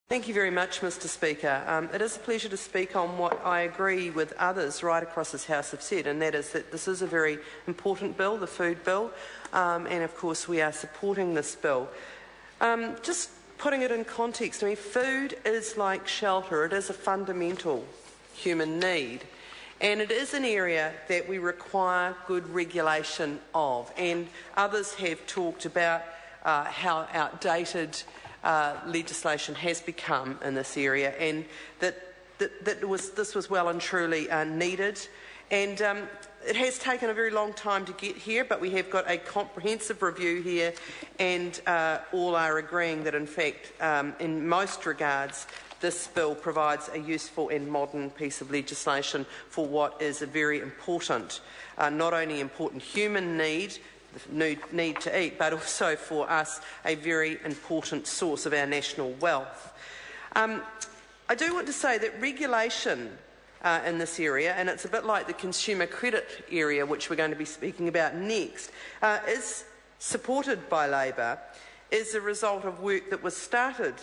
Thank you very much, Mr Speaker. It is a pleasure to speak on what I agree with others right across this House have said, and that is that this is a very important bill, the food bill, and of course we are supporting this bill. Just putting it in context, I mean, food is like shelter. It is a fundamental human need, and it is an area that we require good regulation of, and others have talked about how outdated legislation has become in this area, and this was well and truly needed. And it has taken a very long time to get here, but we have got a comprehensive review here, and all are agreeing that, in fact, in most regards, this bill provides a useful and modern piece of legislation for what is a very important, not only important human need, the need to eat, but also for us a very important source of our national wealth. I do want to say that regulation in this area, and it's a bit like the consumer credit area, which we're going to be speaking about next, is supported by Labor, is a result of work that was started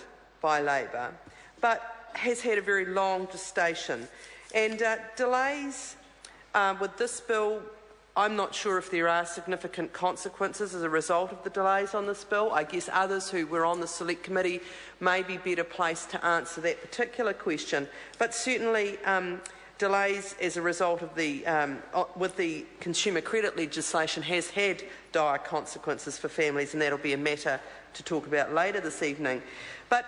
by Labor, but has had a very long gestation. And delays with this bill, I'm not sure if there are significant consequences as a result of the delays on this bill. I guess others who were on the Select Committee may be better placed to answer that particular question. But certainly delays as a result of with the consumer credit legislation has had dire consequences for families, and that'll be a matter to talk about later this evening. But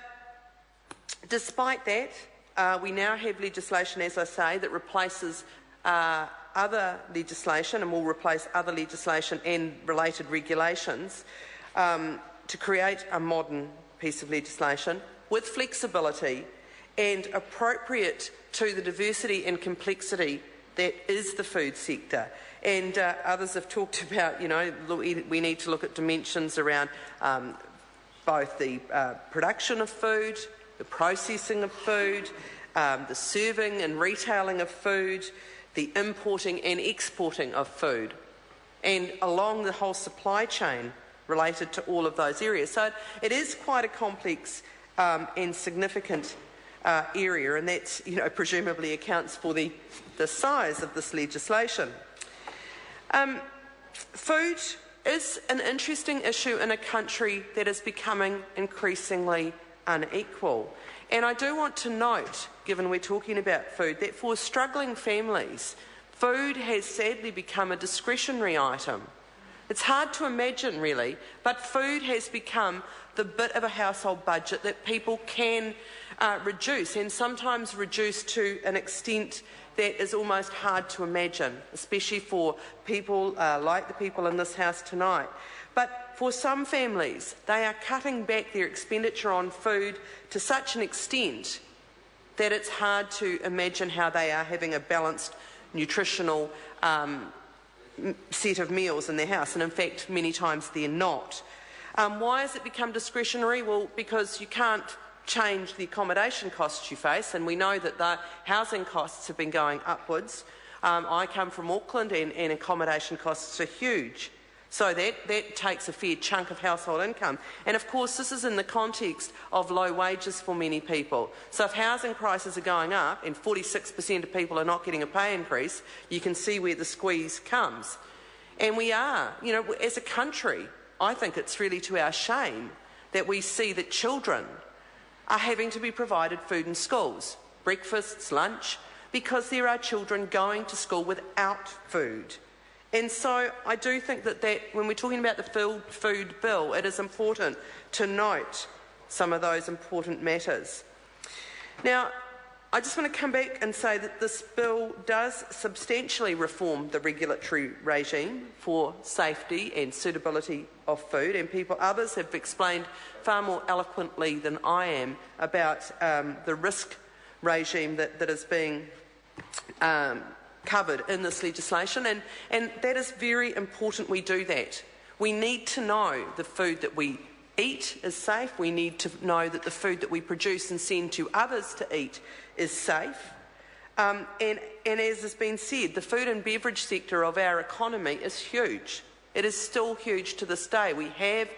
despite that, we now have legislation, as I say, that replaces other legislation, and will replace other legislation and related regulations to create a modern piece of legislation with flexibility and appropriate to the diversity and complexity that is the food sector. And others have talked about, you know, we need to look at dimensions around both the production of food, the processing of food, the serving and retailing of food, the importing and exporting of food, and along the whole supply chain related to all of those areas. So it is quite a complex and significant area, and that, you know, presumably accounts for the size of this legislation. Food is an interesting issue in a country that is becoming increasingly unequal. And I do want to note, given we're talking about food, that for struggling families, food has sadly become a discretionary item. It's hard to imagine, really, but food has become the bit of a household budget that people can reduce, and sometimes reduce to an extent that is almost hard to imagine, especially for people like the people in this House tonight. But for some families, they are cutting back their expenditure on food to such an extent that it's hard to imagine how they are having a balanced, nutritional set of meals in their house, and in fact, many times they're not. Why has it become discretionary? Well, because you can't change the accommodation costs you face, and we know that the housing costs have been going upwards. I come from Auckland, and accommodation costs are huge. So that takes a fair chunk of household income. And of course, this is in the context of low wages for many people. So if housing prices are going up and 46% of people are not getting a pay increase, you can see where the squeeze comes. And we are, you know, as a country, I think it's really to our shame that we see that children are having to be provided food in schools, breakfasts, lunch, because there are children going to school without food. And so I do think that when we're talking about the food bill, it is important to note some of those important matters. Now, I just want to come back and say that this bill does substantially reform the regulatory regime for safety and suitability of food, and others have explained far more eloquently than I am about the risk regime that is being covered in this legislation, and that is very important we do that. We need to know the food that we eat is safe. We need to know that the food that we produce and send to others to eat is safe. And as has been said, the food and beverage sector of our economy is huge. It is still huge to this day. We have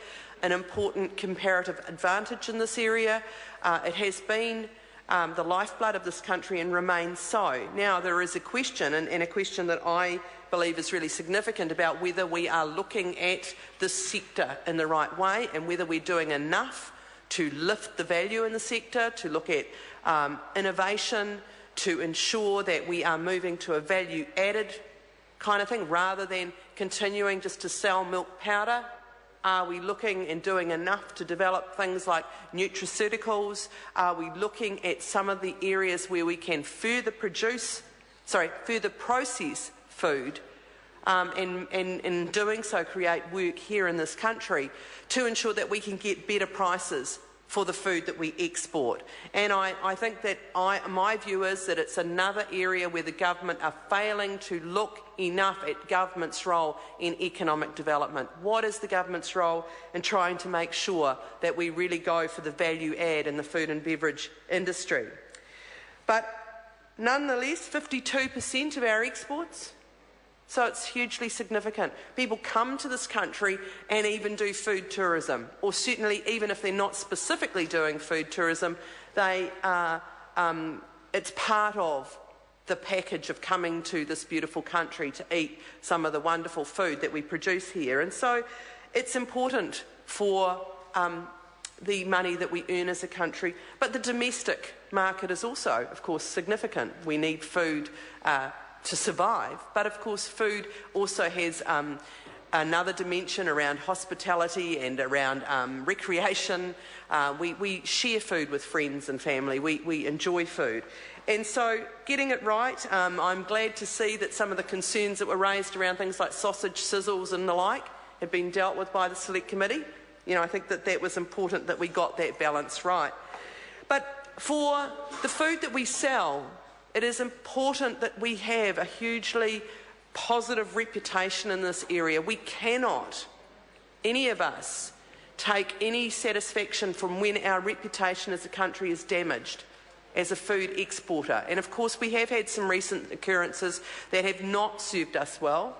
an important comparative advantage in this area. It has been the lifeblood of this country and remains so. Now, there is a question, and a question that I believe is really significant, about whether we are looking at this sector in the right way and whether we're doing enough to lift the value in the sector, to look at innovation, to ensure that we are moving to a value-added kind of thing rather than continuing just to sell milk powder. Are we looking and doing enough to develop things like nutraceuticals? Are we looking at some of the areas where we can further process food and in doing so create work here in this country to ensure that we can get better prices for the food that we export? And I think that my view is that it's another area where the government are failing to look enough at government's role in economic development. What is the government's role in trying to make sure that we really go for the value add in the food and beverage industry? But nonetheless, 52% of our exports, so it's hugely significant. People come to this country and even do food tourism, or certainly even if they're not specifically doing food tourism, they are, it's part of the package of coming to this beautiful country to eat some of the wonderful food that we produce here. And so it's important for the money that we earn as a country, but the domestic market is also, of course, significant. We need food to survive, but of course food also has another dimension around hospitality and around recreation. We share food with friends and family. We enjoy food. And so getting it right, I'm glad to see that some of the concerns that were raised around things like sausage sizzles and the like have been dealt with by the Select Committee. You know, I think that that was important that we got that balance right. But for the food that we sell, it is important that we have a hugely positive reputation in this area. We cannot, any of us, take any satisfaction from when our reputation as a country is damaged as a food exporter. And of course we have had some recent occurrences that have not served us well,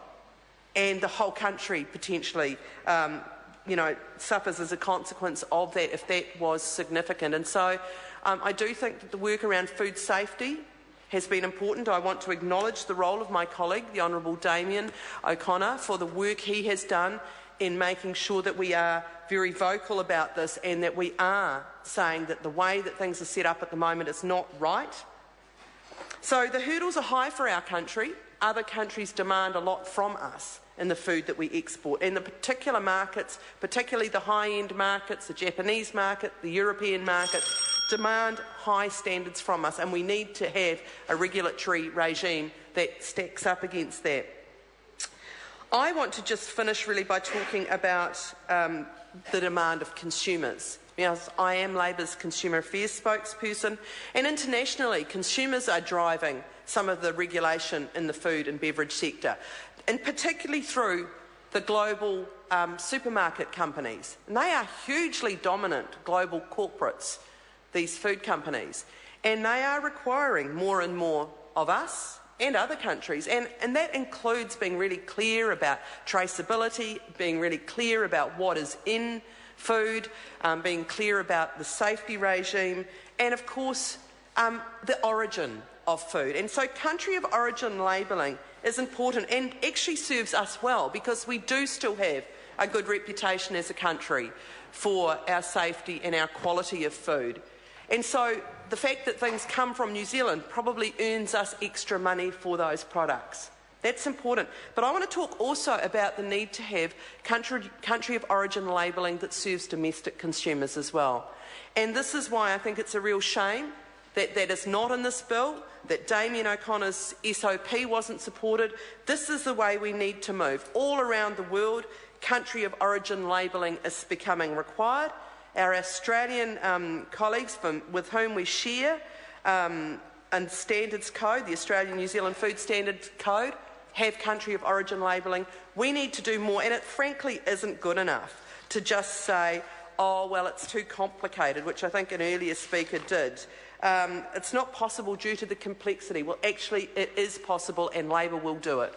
and the whole country potentially suffers as a consequence of that if that was significant. And so I do think that the work around food safety has been important. I want to acknowledge the role of my colleague, the Honourable Damien O'Connor, for the work he has done in making sure that we are very vocal about this and that we are saying that the way that things are set up at the moment is not right. So the hurdles are high for our country. Other countries demand a lot from us in the food that we export. And the particular markets, particularly the high-end markets, the Japanese market, the European market, demand high standards from us, and we need to have a regulatory regime that stacks up against that. I want to just finish really by talking about the demand of consumers. Because I am Labour's Consumer Affairs spokesperson, and internationally consumers are driving some of the regulation in the food and beverage sector, and particularly through the global supermarket companies. And they are hugely dominant global corporates, these food companies, and they are requiring more and more of us and other countries, and that includes being really clear about traceability, being really clear about what is in food, being clear about the safety regime, and of course the origin of food. And so country of origin labelling is important and actually serves us well, because we do still have a good reputation as a country for our safety and our quality of food. And so the fact that things come from New Zealand probably earns us extra money for those products. That's important. But I want to talk also about the need to have country of origin labelling that serves domestic consumers as well. And this is why I think it's a real shame that that is not in this bill, that Damien O'Connor's SOP wasn't supported. This is the way we need to move. All around the world, country of origin labelling is becoming required. Our Australian colleagues with whom we share and Standards Code, the Australian New Zealand Food Standards Code, have country of origin labelling. We need to do more, and it frankly isn't good enough to just say, oh, well, it's too complicated, which I think an earlier speaker did. It's not possible due to the complexity. Well, actually, it is possible, and Labor will do it.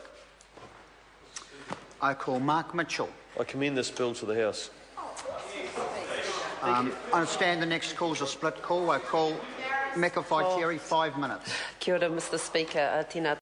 I call Mark Mitchell. I commend this bill to the House. Thank you. I understand the next call is a split call. I call McAfee Terry, 5 minutes. Kia ora, Mr Speaker. Tēnā